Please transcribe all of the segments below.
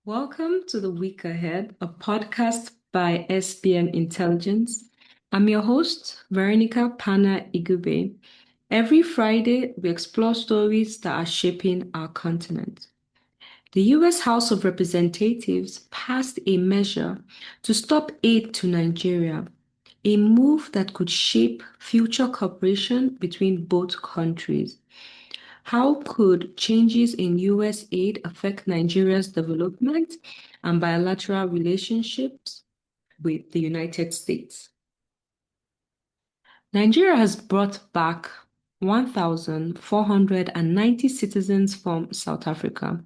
Welcome to The Week Ahead, a podcast by SBM Intelligence. I'm your host, Veronica Pana Igube. Every Friday, we explore stories that are shaping our continent. The U.S. House of Representatives passed a measure to stop aid to Nigeria, a move that could shape future cooperation between both countries. How could changes in U.S. aid affect Nigeria's development and bilateral relationships with the United States? Nigeria has brought back 1,490 citizens from South Africa,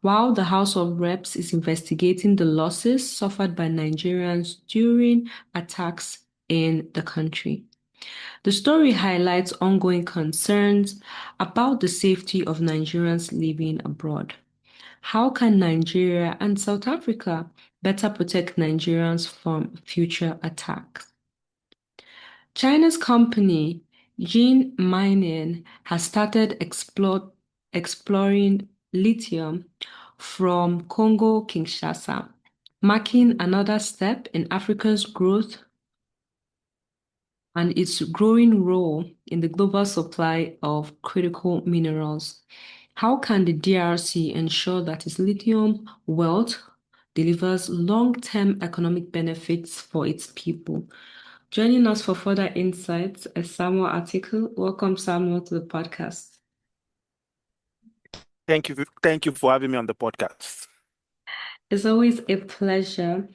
while the House of Reps is investigating the losses suffered by Nigerians during attacks in the country. The story highlights ongoing concerns about the safety of Nigerians living abroad. How can Nigeria and South Africa better protect Nigerians from future attacks? China's company, Zijin Mining, has started exploring lithium from Congo Kinshasa, marking another step in Africa's growth and its growing role in the global supply of critical minerals. How can the DRC ensure that its lithium wealth delivers long-term economic benefits for its people? Joining us for further insights is Samuel Article. Welcome, Samuel, to the podcast. Thank you for having me on the podcast. It's always a pleasure.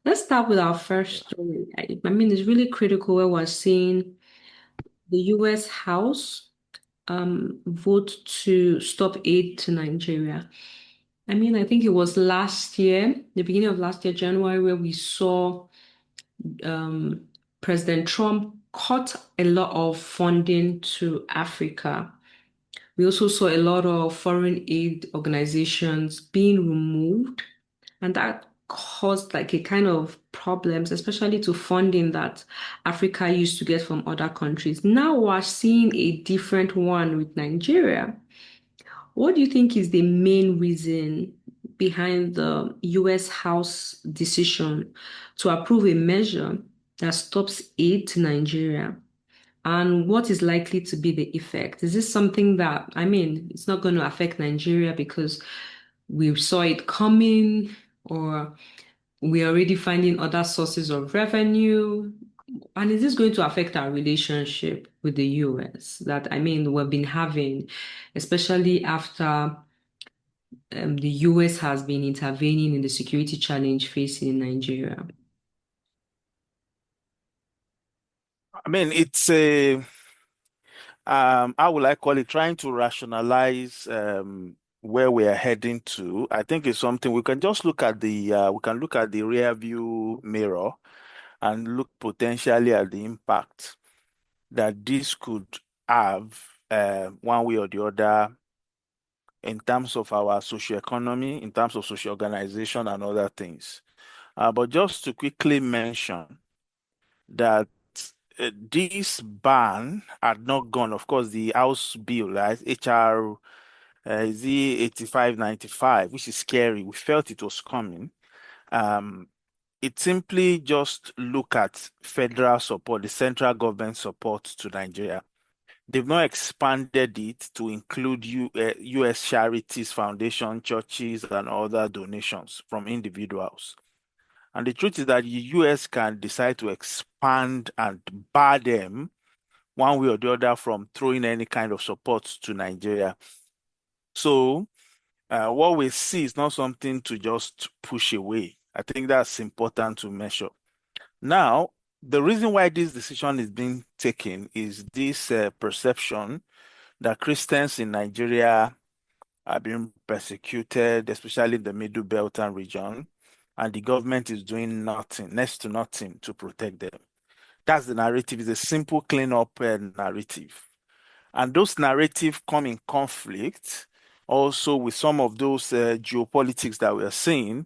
Let's start with our first story. I mean, it's really critical where we're seeing the US House vote to stop aid to Nigeria. I mean, I think it was last year, the beginning of last year, January, where we saw um, President Trump cut a lot of funding to Africa. We also saw a lot of foreign aid organizations being removed, and that caused like a kind of problems, especially to funding that Africa used to get from other countries. Now we're seeing a different one with Nigeria. What do you think is the main reason behind the US House decision to approve a measure that stops aid to Nigeria? And what is likely to be the effect? Is this something that, I mean, it's not going to affect Nigeria because we saw it coming, or we're already finding other sources of revenue? And is this going to affect our relationship with the US that, I mean, we've been having, especially after the US has been intervening in the security challenge facing Nigeria? I mean, it's a how will I call it, trying to rationalize where we are heading to. I think it's something we can just look at the rear view mirror and look potentially at the impact that this could have one way or the other in terms of our socioeconomy, in terms of social organization and other things. But just to quickly mention that this ban had not gone. Of course, the House bill, right, HR is the 8595, which is scary. We felt it was coming. Um, it simply just look at federal support, the central government support to Nigeria. They've not expanded it to include U.S. charities, foundation, churches, and other donations from individuals. And the truth is that the US can decide to expand and bar them one way or the other from throwing any kind of support to Nigeria. So what we see is not something to just push away. I think that's important to measure. Now, the reason why this decision is being taken is this perception that Christians in Nigeria are being persecuted, especially in the Middle Belt and region, and the government is doing nothing, next to nothing, to protect them. That's the narrative. It's a simple clean-up narrative. And those narratives come in conflict also with some of those geopolitics that we are seeing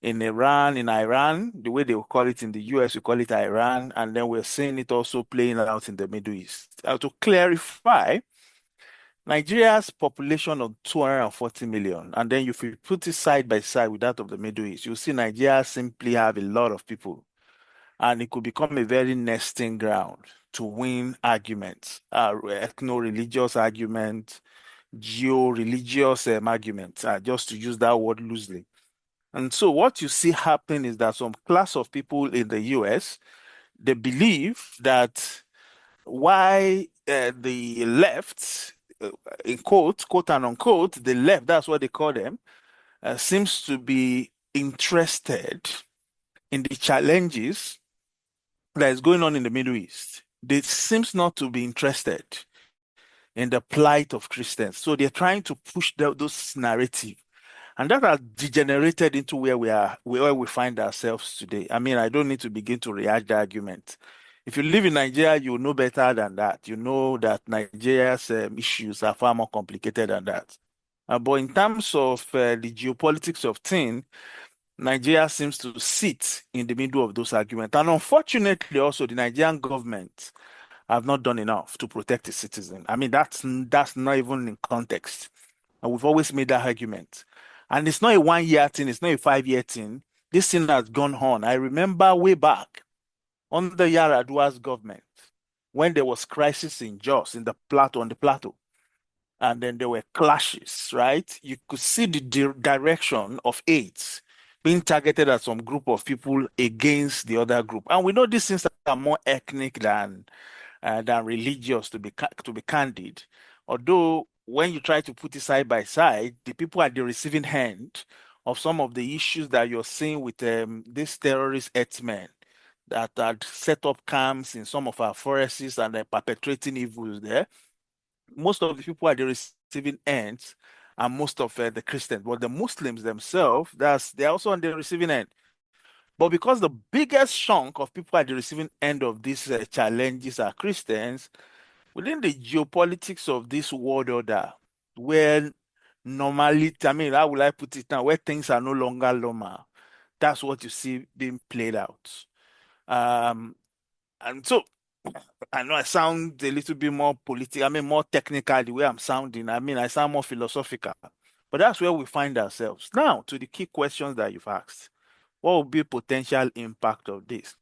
in Iran, the way they will call it in the US, we call it Iran, and then we're seeing it also playing out in the Middle East. To clarify, Nigeria's population of 240 million, and then if you put it side by side with that of the Middle East, you'll see Nigeria simply have a lot of people, and it could become a very nesting ground to win arguments, ethno-religious arguments, geo-religious arguments, just to use that word loosely. And so what you see happening is that some class of people in the US, they believe that why the left, in quote and unquote, the left, that's what they call them, seems to be interested in the challenges that is going on in the Middle East. They seems not to be interested in the plight of Christians. So they're trying to push those narrative. And that has degenerated into where we are, where we find ourselves today. I mean, I don't need to begin to rehash the argument. If you live in Nigeria, you know better than that. You know that Nigeria's issues are far more complicated than that. But in terms of the geopolitics of things, Nigeria seems to sit in the middle of those arguments. And unfortunately, also, the Nigerian government have not done enough to protect its citizens. I mean, that's not even in context. And we've always made that argument. And it's not a 1 year thing, it's not a 5 year thing. This thing has gone on. I remember way back under Yaradua's government when there was crisis in Jos, in the plateau, on the plateau, and then there were clashes, right? You could see the direction of aids being targeted at some group of people against the other group. And we know these things are more ethnic than religious, to be candid. Although when you try to put it side by side, the people at the receiving end of some of the issues that you're seeing with these terrorist herdsmen that had set up camps in some of our forests and are perpetrating evils there, most of the people at the receiving ends are most of the Christians, but the Muslims themselves, they're also on the receiving end. But because the biggest chunk of people at the receiving end of these challenges are Christians, within the geopolitics of this world order, where normality, I mean, how will I put it now, where things are no longer normal, that's what you see being played out. Um, and so I know I sound a little bit more political, I mean, more technical the way I'm sounding. I mean, I sound more philosophical, but that's where we find ourselves. Now, to the key questions that you've asked, what will be potential impact of this?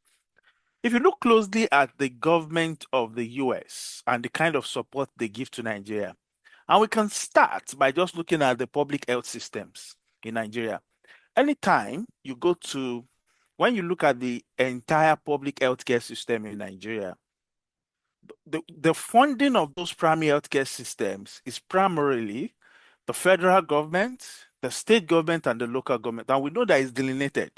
If you look closely at the government of the US and the kind of support they give to Nigeria, and we can start by just looking at the public health systems in Nigeria. Anytime you go to, when you look at the entire public healthcare system in Nigeria, the funding of those primary healthcare systems is primarily the federal government, the state government, and the local government. And we know that it's delineated.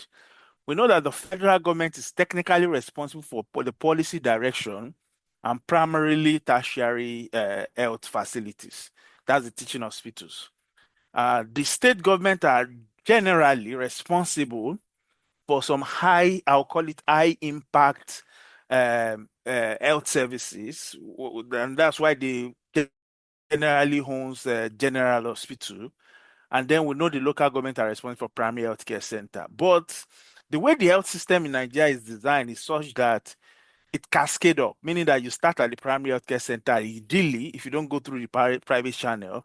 We know that the federal government is technically responsible for the policy direction and primarily tertiary health facilities. That's the teaching hospitals. The state government are generally responsible for some high, I'll call it high impact health services. And that's why they generally owns General Hospital. And then we know the local government are responsible for primary health care center. But the way the health system in Nigeria is designed is such that it cascade up, meaning that you start at the primary health care center, ideally, if you don't go through the private channel,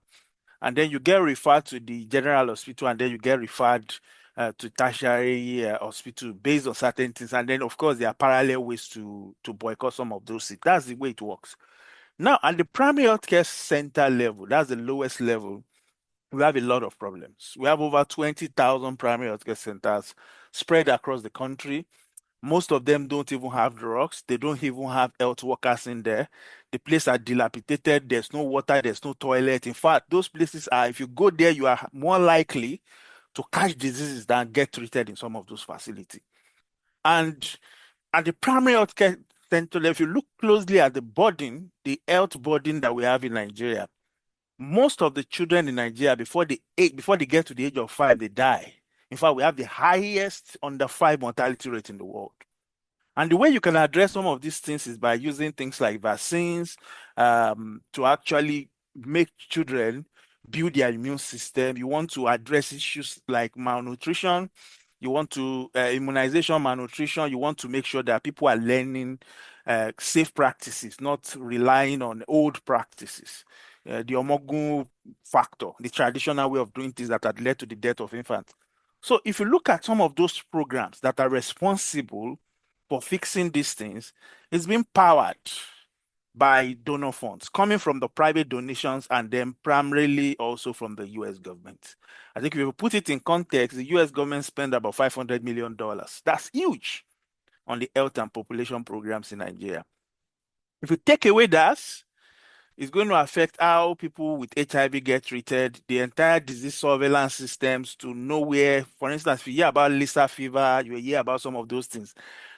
and then you get referred to the general hospital, and then you get referred to tertiary hospital based on certain things. And then, of course, there are parallel ways to boycott some of those things. That's the way it works. Now, at the primary healthcare center level, that's the lowest level, we have a lot of problems. We have over 20,000 primary healthcare centers spread across the country. Most of them don't even have drugs. They don't even have health workers in there. The places are dilapidated. There's no water. There's no toilet. In fact, those places are, if you go there, you are more likely to catch diseases than get treated in some of those facilities. And at the primary healthcare center, if you look closely at the burden, the health burden that we have in Nigeria, most of the children in Nigeria before they get to the age of 5, they die. In fact, we have the highest under 5 mortality rate in the world. And the way you can address some of these things is by using things like vaccines to actually make children build their immune system. You want to address issues like malnutrition. You want to immunization, malnutrition. You want to make sure that people are learning safe practices, not relying on old practices. the Omogun factor, the traditional way of doing things that had led to the death of infants. So if you look at some of those programs that are responsible for fixing these things, it's been powered by donor funds coming from the private donations and then primarily also from the US government. I think if you put it in context, the US government spent about $500 million. That's huge on the health and population programs in Nigeria. If you take away that, it's going to affect how people with HIV get treated, the entire disease surveillance systems to know where, for instance, if you hear about Lassa fever, you hear about some of those things.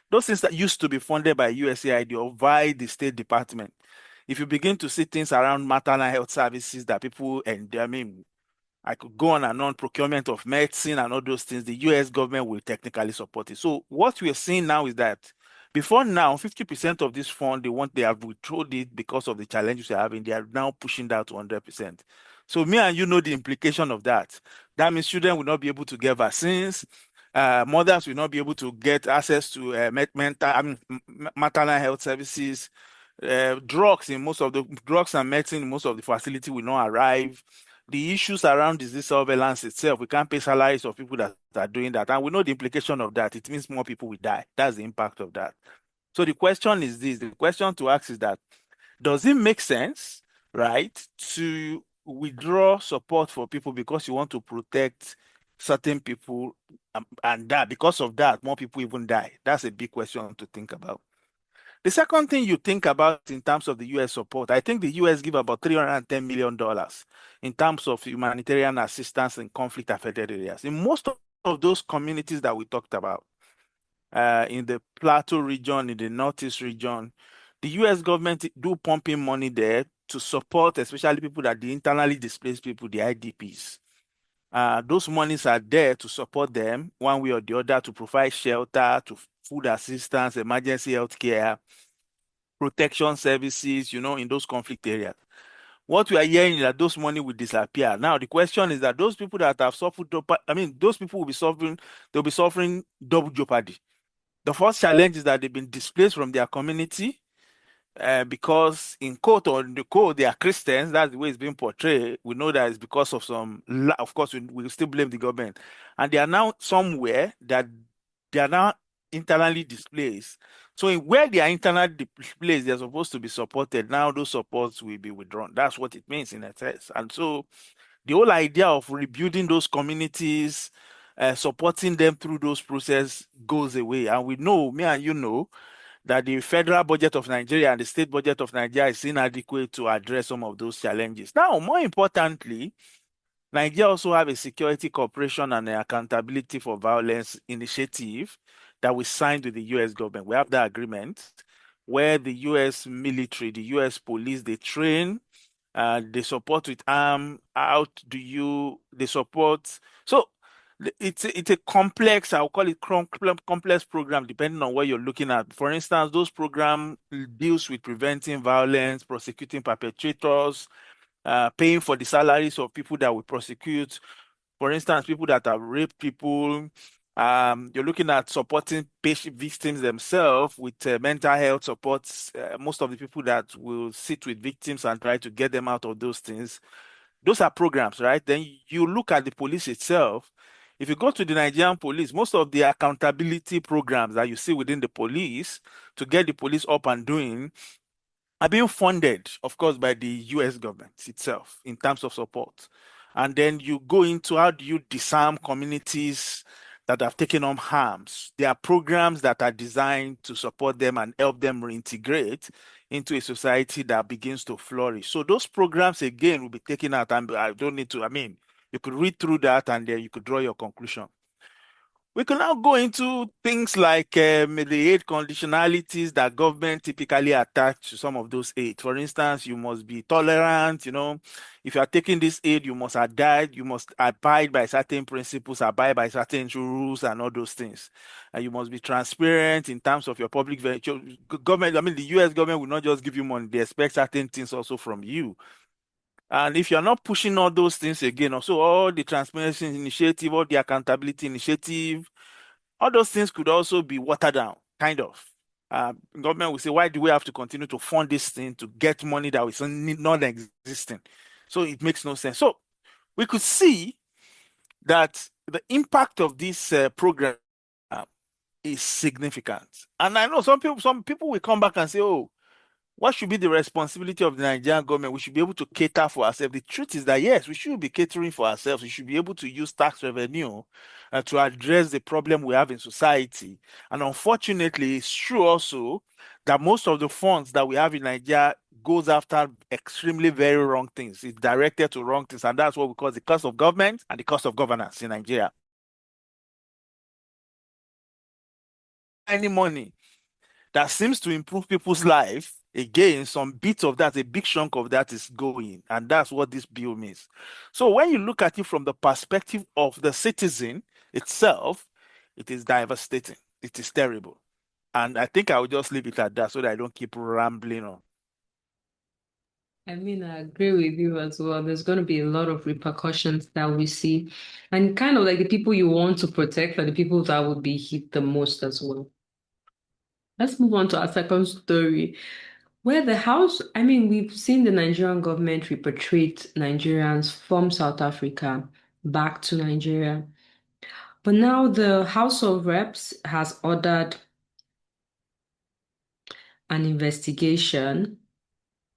Those things that used to be funded by USAID or via the State Department. If you begin to see things around maternal health services that people, and I mean, I could go on and on, procurement of medicine and all those things, the US government will technically support it. So what we are seeing now is that before now, 50% of this fund, they have withdrawn it because of the challenges they're having. They are now pushing that to 100%. So me and you know the implication of that. That means children will not be able to get vaccines. Mothers will not be able to get access to maternal health services. Drugs and medicine in most of the facility will not arrive. The issues around disease surveillance itself, we can't pay salaries of people that are doing that. And we know the implication of that. It means more people will die. That's the impact of that. So the question is this, the question to ask is that, does it make sense, right, to withdraw support for people because you want to protect certain people and that because of that, more people even die? That's a big question to think about. The second thing you think about in terms of the US support, I think the US give about $310 million in terms of humanitarian assistance in conflict affected areas. In most of those communities that we talked about, in the Plateau region, in the Northeast region, the US government do pumping money there to support, especially people that the internally displaced people, the IDPs. Those monies are there to support them one way or the other, to provide shelter, to food assistance, emergency health care, protection services, in those conflict areas. What we are hearing is that those money will disappear. Now, the question is that those people that have suffered, those people will be suffering, they'll be suffering double jeopardy. The first challenge is that they've been displaced from their community because in quote or in the quote they are Christians. That's the way it's being portrayed. We know that it's because of of course, we still blame the government, and they are now somewhere that they are now internally displaced. So where they are internally displaced, they're supposed to be supported. Now those supports will be withdrawn. That's what it means in a sense. And so the whole idea of rebuilding those communities, supporting them through those processes goes away. And we know, me and you know, that the federal budget of Nigeria and the state budget of Nigeria is inadequate to address some of those challenges. Now, more importantly, Nigeria also have a security cooperation and accountability for violence initiative that we signed with the US government. We have that agreement where the US military, the US police, they train, they support with arm. They support? So it's a complex, I'll call it complex program depending on what you're looking at. For instance, those program deals with preventing violence, prosecuting perpetrators, paying for the salaries of people that we prosecute. For instance, people that have raped people. You're looking at supporting patient victims themselves with mental health supports. Most of the people that will sit with victims and try to get them out of those things, those are programs, right? Then you look at the police itself. If you go to the Nigerian police, most of the accountability programs that you see within the police to get the police up and doing are being funded, of course, by the US government itself in terms of support. And then you go into how do you disarm communities that have taken on harms. There are programs that are designed to support them and help them reintegrate into a society that begins to flourish. So those programs, again, will be taken out. And I don't need to, you could read through that and then you could draw your conclusion. We can now go into things like the aid conditionalities that government typically attach to some of those aid. For instance, you must be tolerant, if you are taking this aid, you must abide by certain principles, abide by certain rules and all those things. And you must be transparent in terms of your public venture. Government, the US government will not just give you money, they expect certain things also from you. And if you're not pushing all those things again, also all the transparency initiative, all the accountability initiative, all those things could also be watered down, kind of. Government will say, why do we have to continue to fund this thing to get money that is non-existing? So it makes no sense. So we could see that the impact of this program uh, is significant. And I know some people will come back and say, oh, what should be the responsibility of the Nigerian government? We should be able to cater for ourselves. The truth is that yes, we should be catering for ourselves. We should be able to use tax revenue to address the problem we have in society. And unfortunately, it's true also that most of the funds that we have in Nigeria goes after extremely very wrong things. It's directed to wrong things, and that's what we call the cost of government and the cost of governance in Nigeria. Any money that seems to improve people's life, again, some bit of that, a big chunk of that is going. And that's what this bill means. So when you look at it from the perspective of the citizen itself, it is devastating. It is terrible. And I think I will just leave it at that so that I don't keep rambling on. I mean, I agree with you as well. There's going to be a lot of repercussions that we see. And kind of like the people you want to protect are the people that will be hit the most as well. Let's move on to our second story, where the House, I mean, we've seen the Nigerian government repatriate Nigerians from South Africa back to Nigeria. But now the House of Reps has ordered an investigation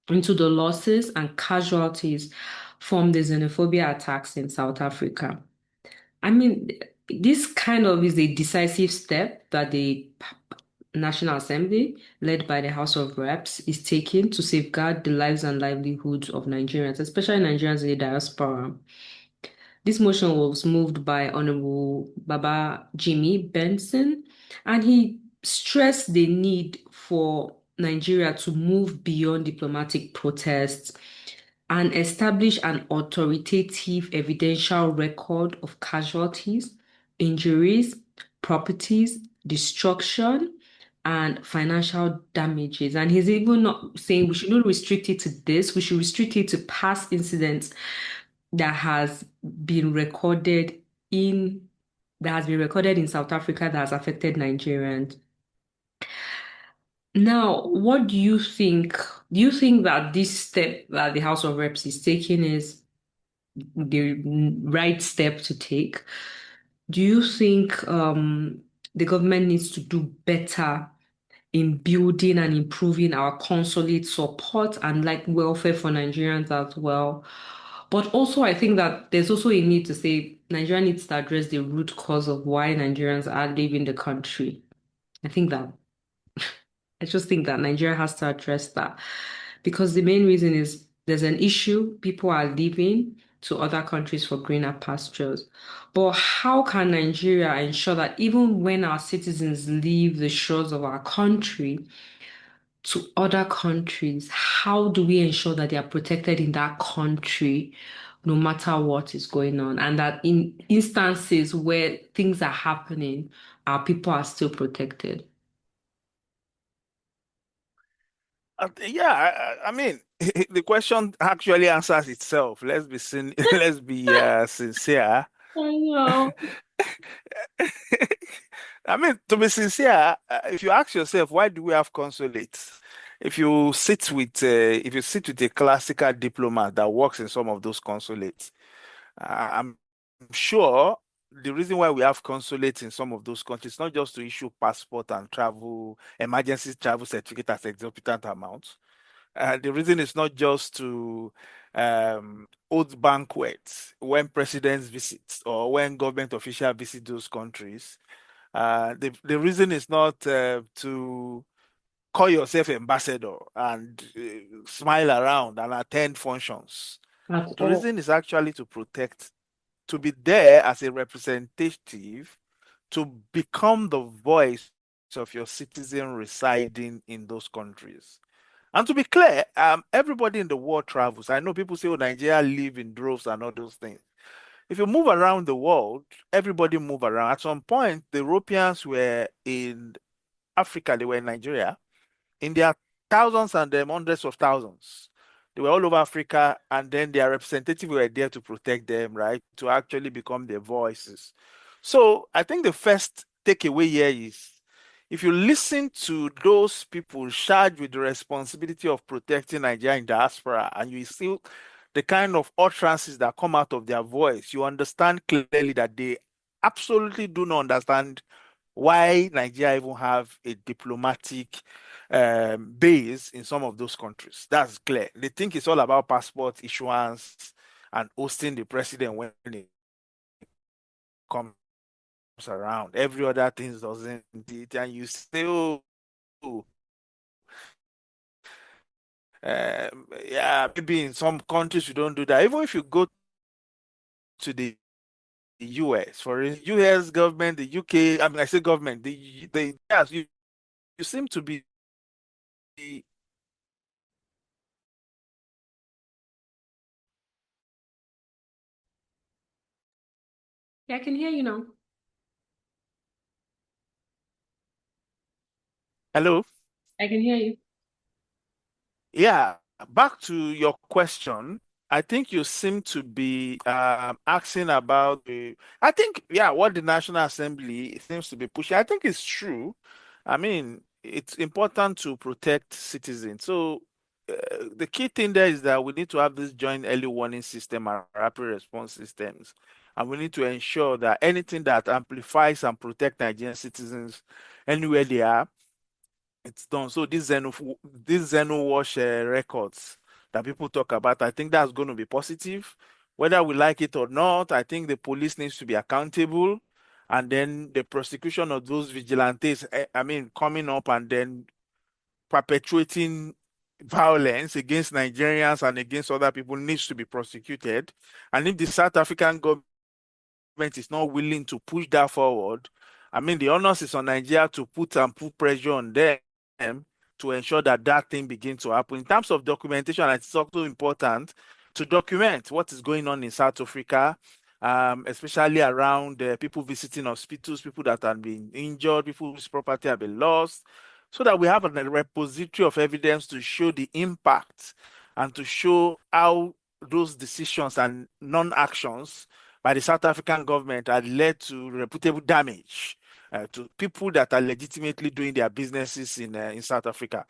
into the losses and casualties from the xenophobia attacks in South Africa. I mean, this kind of is a decisive step that the National Assembly, led by the House of Reps, is taking to safeguard the lives and livelihoods of Nigerians, especially Nigerians in the diaspora. This motion was moved by Honorable Baba Jimmy Benson, and he stressed the need for Nigeria to move beyond diplomatic protests and establish an authoritative evidential record of casualties, injuries, properties, destruction, and financial damages. And he's even not saying we should not restrict it to this, we should restrict it to past incidents that has been recorded in in South Africa that has affected Nigerians. Now, what do you think? Do you think that this step that the House of Reps is taking is the right step to take? Do you think the government needs to do better in building and improving our consulate support and like welfare for Nigerians as well? But also, I think that there's also a need to say Nigeria needs to address the root cause of why Nigerians are leaving the country. I think that I just think that Nigeria has to address that because the main reason is there's an issue. People are leaving to other countries for greener pastures. But how can Nigeria ensure that even when our citizens leave the shores of our country to other countries, how do we ensure that they are protected in that country no matter what is going on? And that in instances where things are happening, our people are still protected? Yeah, I mean, the question actually answers itself. Let's be sincere. I know. I mean, to be sincere, if you ask yourself, why do we have consulates? If you sit with a classical diplomat that works in some of those consulates, I'm sure the reason why we have consulates in some of those countries, not just to issue passport and travel, emergency travel certificate at exorbitant amounts. The reason is not just to hold banquets when presidents visit or when government officials visit those countries. The reason is not to call yourself ambassador and smile around and attend functions. At The all. reason is actually to protect, to be there as a representative, to become the voice of your citizen residing in those countries. And to be clear, everybody in the world travels. I know people say, oh, Nigeria live in droves and all those things. If you move around the world, everybody move around. At some point, the Europeans were in Africa, they were in Nigeria. In their thousands and hundreds of thousands. They were all over Africa, and then their representatives were there to protect them, right? To actually become their voices. So I think the first takeaway here is if you listen to those people charged with the responsibility of protecting Nigeria in diaspora, and you see the kind of utterances that come out of their voice, you understand clearly that they absolutely do not understand why Nigeria even have a diplomatic base in some of those countries. That's clear. They think it's all about passport issuance and hosting the president when it comes around. Every other thing doesn't it, and you say, oh, yeah, maybe in some countries you don't do that. Even if you go to the US, for instance, US government, the UK, I mean, I say government, yes, you seem to be. Yeah, I can hear you now. Hello. I can hear you. Yeah, back to your question. I think you seem to be asking about I think, yeah, what the National Assembly seems to be pushing. I think it's true. I mean, it's important to protect citizens. So, the key thing there is that we need to have this joint early warning system and rapid response systems. And we need to ensure that anything that amplifies and protect Nigerian citizens anywhere they are, it's done. So this Xeno wash records that people talk about, I think that's going to be positive, whether we like it or not. I think the police needs to be accountable, and then the prosecution of those vigilantes. I mean, coming up and then perpetuating violence against Nigerians and against other people needs to be prosecuted. And if the South African government is not willing to push that forward, I mean, the onus is on Nigeria to put pressure on them to ensure that that thing begins to happen. In terms of documentation, it's also important to document what is going on in South Africa, especially around people visiting hospitals, people that have been injured, people whose property have been lost, so that we have a repository of evidence to show the impact and to show how those decisions and non-actions by the South African government had led to reputable damage to people that are legitimately doing their businesses in South Africa.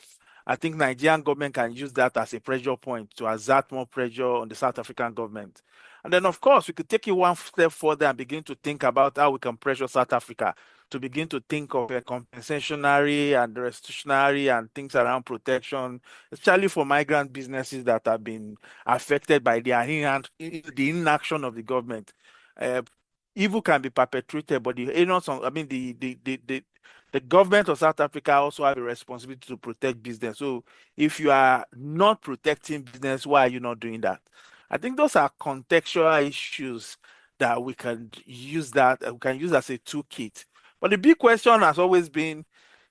I think Nigerian government can use that as a pressure point to exert more pressure on the South African government. And then, of course, we could take it one step further and begin to think about how we can pressure South Africa to begin to think of a compensationary and restitutionary and things around protection, especially for migrant businesses that have been affected by the inaction of the government. Uh, Evil can be perpetrated, but I mean, the government of South Africa also have a responsibility to protect business. So if you are not protecting business, why are you not doing that? I think those are contextual issues that we can use as a toolkit. But the big question has always been,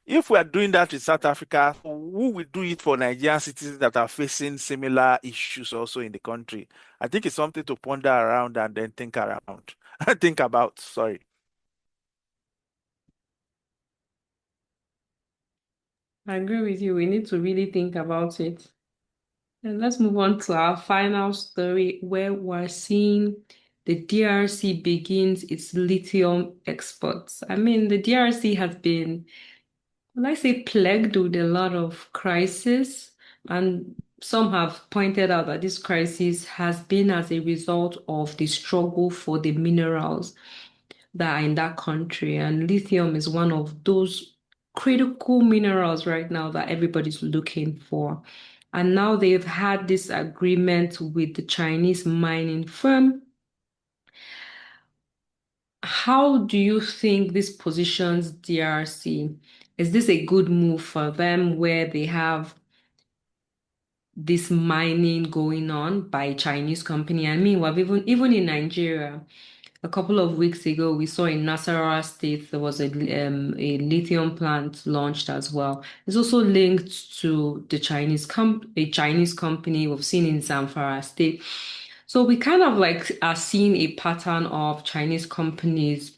if we are doing that in South Africa, who will do it for Nigerian citizens that are facing similar issues also in the country? I think it's something to ponder around and then think around. Think about, sorry. I agree with you. We need to really think about it. And let's move on to our final story where we're seeing the DRC begins its lithium exports. I mean, the DRC has been, well, I say, plagued with a lot of crisis, and some have pointed out that this crisis has been as a result of the struggle for the minerals that are in that country. And lithium is one of those critical minerals right now that everybody's looking for. And now they've had this agreement with the Chinese mining firm. How do you think this positions DRC? Is this a good move for them where they have this mining going on by Chinese company? I mean, we've even in Nigeria, a couple of weeks ago, we saw in Nasarawa State there was a lithium plant launched as well. It's also linked to the a Chinese company we've seen in Zamfara State. So we kind of like are seeing a pattern of Chinese companies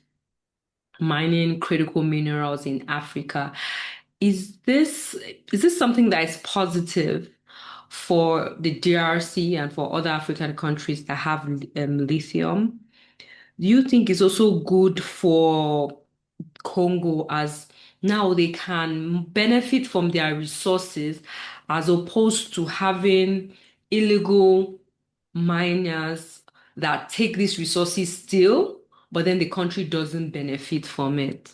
mining critical minerals in Africa. Is this something that is positive for the DRC and for other African countries that have lithium? Do you think it's also good for Congo as Now they can benefit from their resources as opposed to having illegal miners that take these resources still, but then the country doesn't benefit from it.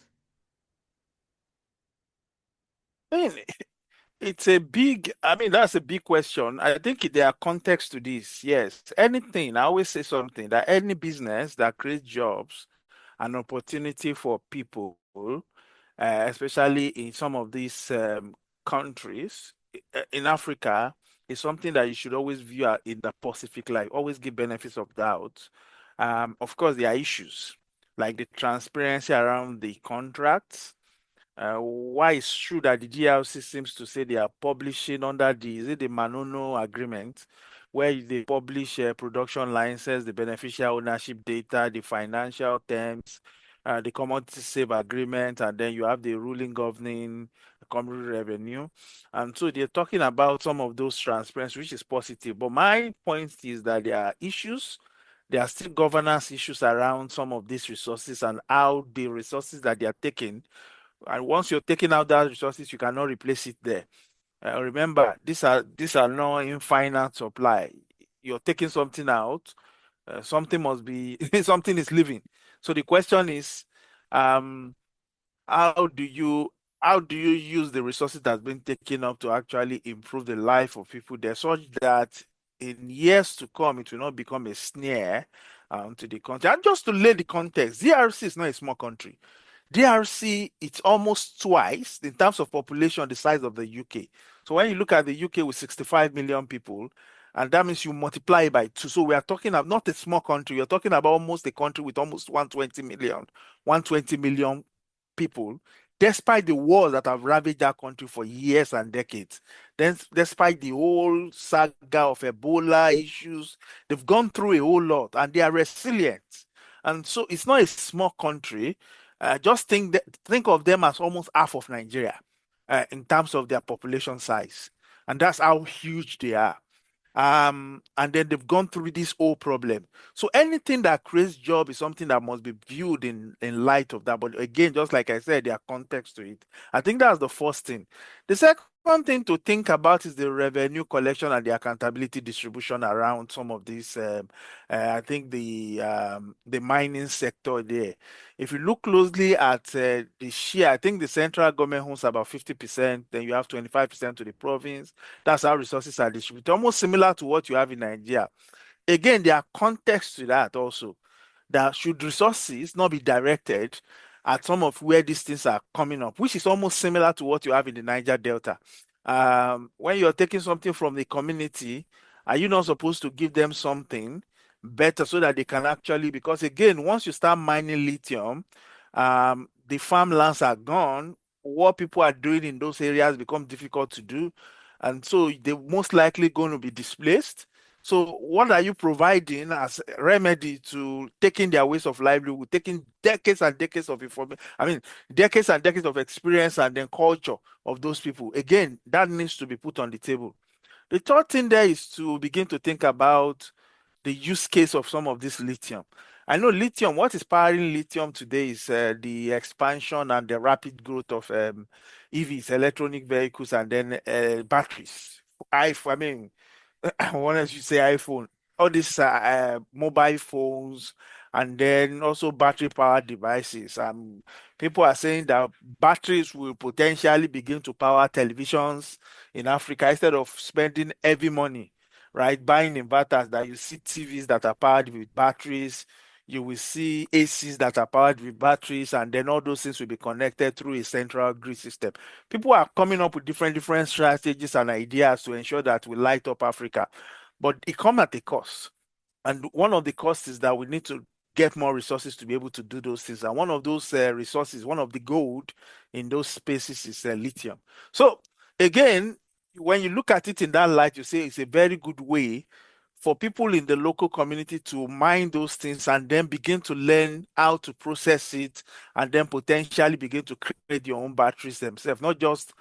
I mean, I mean, that's a big question. I think there are contexts to this. Yes, anything, I always say something that any business that creates jobs and opportunity for people, especially in some of these countries in Africa, is something that you should always view in the Pacific light, always give benefits of doubt. Of course, there are issues like the transparency around the contracts. Why it's true that the GRC seems to say they are publishing under is it the Manono agreement, where they publish production licenses, the beneficial ownership data, the financial terms, the commodity save agreement, and then you have the ruling governing community revenue. And so they're talking about some of those transparency, which is positive. But my point is that there are issues. There are still governance issues around some of these resources and how the resources that they are taking, and once you're taking out that resources, you cannot replace it there. Remember, these are not infinite supply. You're taking something out, something must be something is living. So the question is, um, how do you how do you use the resources that's been taken up to actually improve the life of people there, such that in years to come it will not become a snare to the country. And just to lay the context, DRC is not a small country. DRC, it's almost twice in terms of population the size of the UK. So when you look at the UK with 65 million people, and that means you multiply it by two. So we are talking about not a small country. You're talking about almost a country with almost 120 million people, despite the wars that have ravaged that country for years and decades. Then, despite the whole saga of Ebola issues, they've gone through a whole lot and they are resilient. And so it's not a small country. Just think of them as almost half of Nigeria in terms of their population size, and that's how huge they are. And then they've gone through this whole problem. So anything that creates job is something that must be viewed in light of that. But again, just like I said, there are context to it. I think that's the first thing. The second thing to think about is the revenue collection and the accountability distribution around some of these. I think the mining sector there. If you look closely at the share, I think the central government owns about 50%. Then you have 25% to the province. That's how resources are distributed, almost similar to what you have in Nigeria. Again, there are contexts to that also. That should resources not be directed at some of where these things are coming up, which is almost similar to what you have in the Niger Delta. When you're taking something from the community, are you not supposed to give them something better so that they can actually, because again, once you start mining lithium, the farmlands are gone. What people are doing in those areas become difficult to do, and so they're most likely going to be displaced. So what are you providing as a remedy to taking their ways of livelihood, taking decades and decades of information, I mean, decades and decades of experience and then culture of those people? Again, that needs to be put on the table. The third thing there is to begin to think about the use case of some of this lithium. I know lithium, what is powering lithium today is the expansion and the rapid growth of EVs, electronic vehicles, and then batteries. I mean, I wanted to say iPhone, all these mobile phones, and then also battery powered devices. People are saying that batteries will potentially begin to power televisions in Africa instead of spending heavy money, right? Buying inverters, that you see TVs that are powered with batteries. You will see ACs that are powered with batteries, and then all those things will be connected through a central grid system. People are coming up with different strategies and ideas to ensure that we light up Africa, but it comes at a cost. And one of the costs is that we need to get more resources to be able to do those things. And one of those resources, one of the gold in those spaces is lithium. So again, when you look at it in that light, you say it's a very good way for people in the local community to mine those things and then begin to learn how to process it and then potentially begin to create your own batteries themselves, not just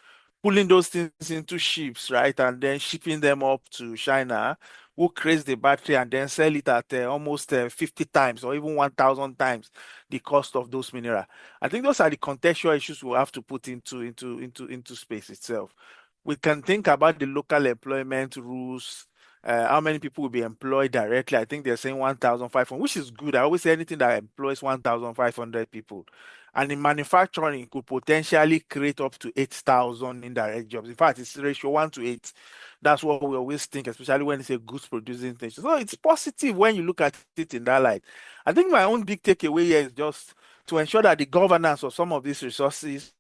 pulling those things into ships, right? And then shipping them up to China, who creates the battery and then sell it at almost 50 times or even 1,000 times the cost of those minerals. I think those are the contextual issues we have to put into space itself. We can think about the local employment rules, how many people will be employed directly. I think they're saying 1,500, which is good. I always say anything that employs 1,500 people. And in manufacturing, could potentially create up to 8,000 indirect jobs. In fact, it's ratio 1 to 8. That's what we always think, especially when it's a goods producing thing. So it's positive when you look at it in that light. I think my own big takeaway here is just to ensure that the governance of some of these resources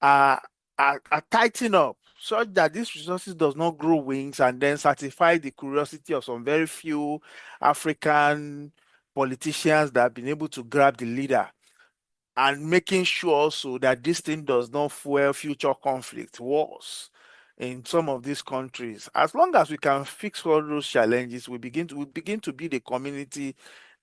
are, are tighten up such that these resources does not grow wings and then satisfy the curiosity of some very few African politicians that have been able to grab the leader, and making sure also that this thing does not fuel future conflict, wars in some of these countries. As long as we can fix all those challenges, we begin to build a community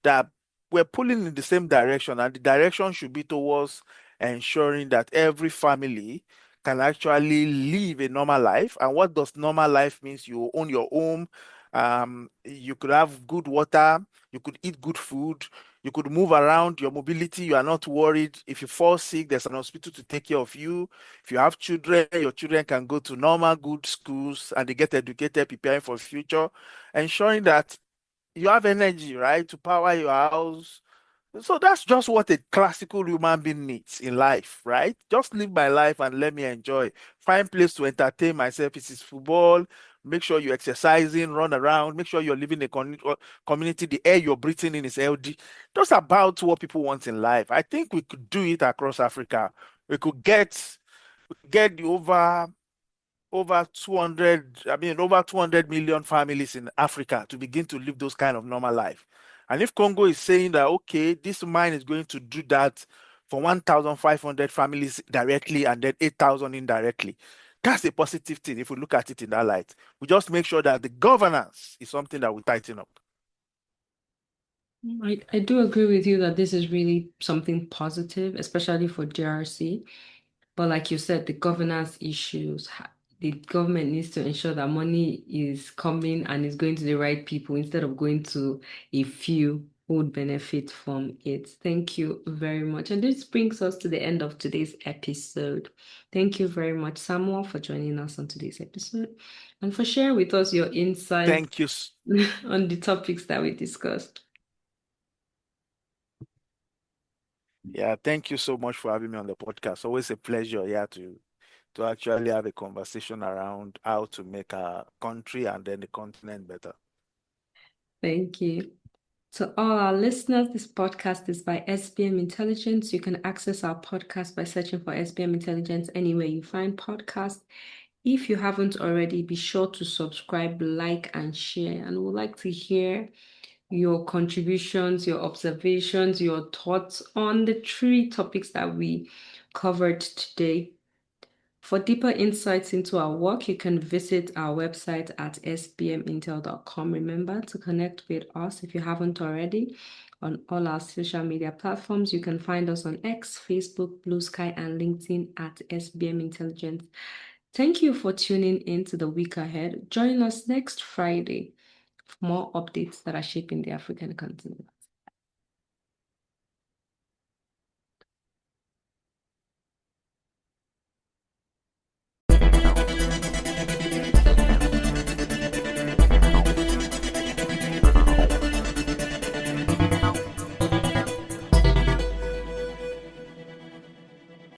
that we're pulling in the same direction, and the direction should be towards ensuring that every family can actually live a normal life. And what does normal life means? You own your home, you could have good water, you could eat good food, you could move around, your mobility, you are not worried. If you fall sick, there's an hospital to take care of you. If you have children, your children can go to normal, good schools and they get educated, preparing for the future, ensuring that you have energy, right, to power your house. So that's just what a classical human being needs in life, right? Just live my life and let me enjoy. Find place to entertain myself. It is football. Make sure you're exercising, run around. Make sure you're living in a community. The air you're breathing in is healthy. Just about what people want in life. I think we could do it across Africa. We could get the over 200, I mean, over 200 million families in Africa to begin to live those kind of normal life. And if Congo is saying that, okay, this mine is going to do that for 1,500 families directly and then 8,000 indirectly, that's a positive thing if we look at it in that light. We just make sure that the governance is something that we tighten up. I do agree with you that this is really something positive, especially for DRC. But like you said, the governance issues, the government needs to ensure that money is coming and is going to the right people instead of going to a few who would benefit from it. Thank you very much. And this brings us to the end of today's episode. Thank you very much, Samuel, for joining us on today's episode and for sharing with us your insights Thank you. on the topics that we discussed. Yeah, thank you so much for having me on the podcast. Always a pleasure, yeah, to actually have a conversation around how to make our country and then the continent better. Thank you. To all our listeners, this podcast is by SBM Intelligence. You can access our podcast by searching for SBM Intelligence anywhere you find podcasts. If you haven't already, be sure to subscribe, like, and share. And we'd like to hear your contributions, your observations, your thoughts on the three topics that we covered today. For deeper insights into our work, you can visit our website at sbmintel.com. Remember to connect with us if you haven't already on all our social media platforms. You can find us on X, Facebook, Blue Sky, and LinkedIn at SBM Intelligence. Thank you for tuning in to the week ahead. Join us next Friday for more updates that are shaping the African continent.